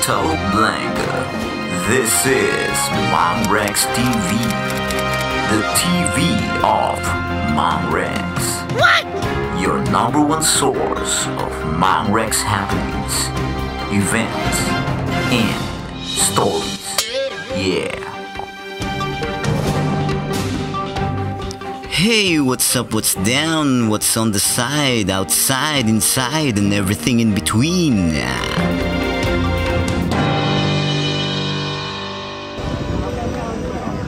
Puerto Blanca. This is Mangrex TV, the TV of Mangrex. What? Your number one source of Mangrex happenings, events, and stories. Yeah. Hey, what's up, what's down, what's on the side, outside, inside, and everything in between.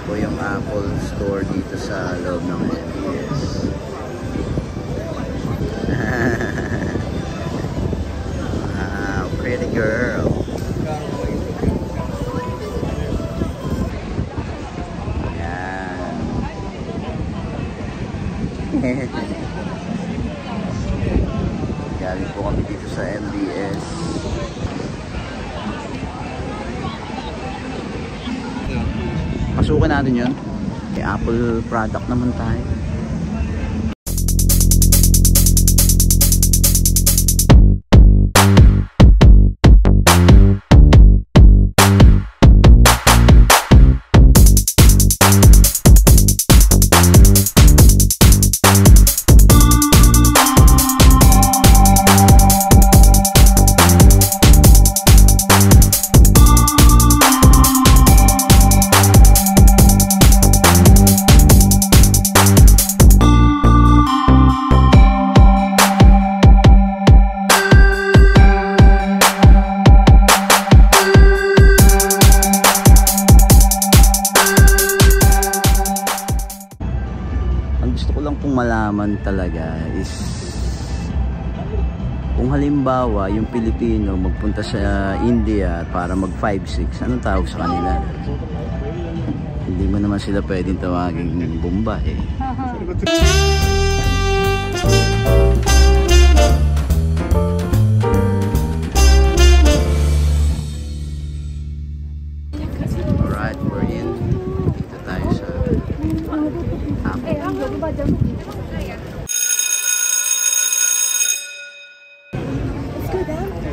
Ito yung Apple Store dito sa loob ng MBS. Wow, pretty girl. Galing po kami dito sa MBS. Pasukan natin yun. May Apple product naman tayo. Malaman talaga is kung halimbawa yung Pilipino magpunta sa India para mag 5-6, anong tawag sa kanila? Hindi mo naman sila pwedeng tawagin bomba eh. Alright, we're in. Dito tayo sa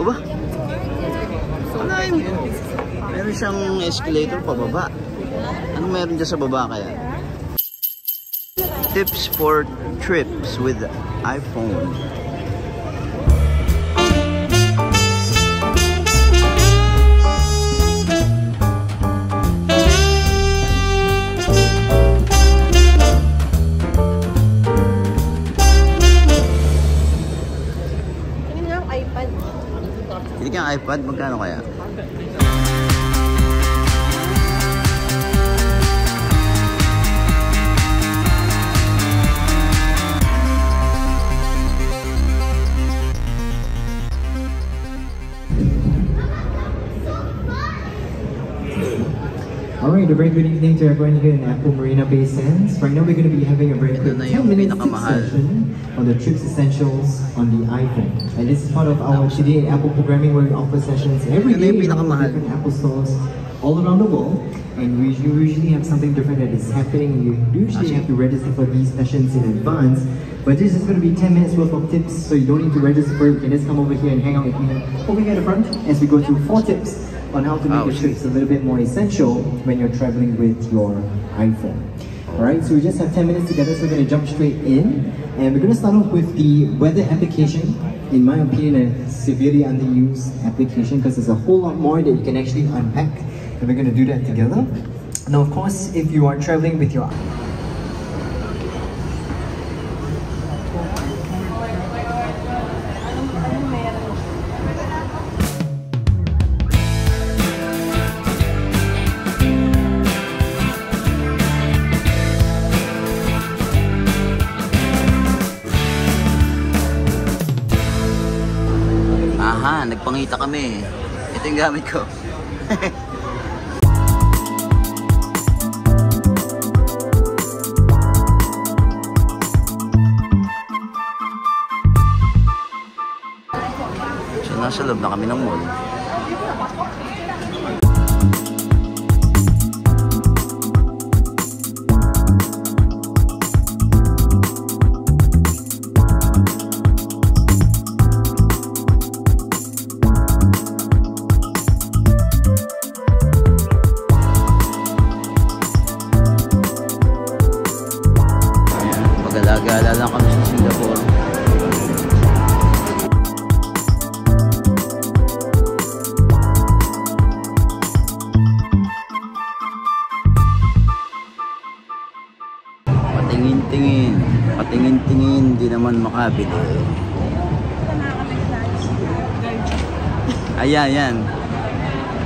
Aba? Meron siyang escalator pababa. Ano meron dyan sa baba kaya? Tips for trips with iPhone. Hindi kang iPad, magkano kaya? Alright, a very good evening to everyone here in Apple Marina Bay Sands. Right now we're going to be having a very quick 10-minute session on the Trips Essentials on the iPhone. And this is part of our Today Apple programming where we offer sessions every day in different Apple stores all around the world. And we usually have something different that is happening. You usually have to register for these sessions in advance. But this is going to be 10 minutes worth of tips, so you don't need to register for it. You can just come over here and hang out with me over here at the front as we go through 4 tips on how to make your trips a little bit more essential when you're traveling with your iPhone. Alright, so we just have 10 minutes together, so we're going to jump straight in. And we're going to start off with the weather application. In my opinion, a severely underused application because there's a whole lot more that you can actually unpack. And we're going to do that together. Now, of course, if you are traveling with your nagpangita kami. Ito yung gamit ko. So nasa loob na kami ng mall. makabili. Ayan, yan.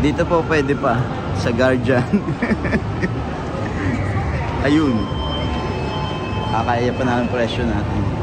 Dito po pwede pa sa Guardian. Ayun. Kakaya pa namin presyo natin.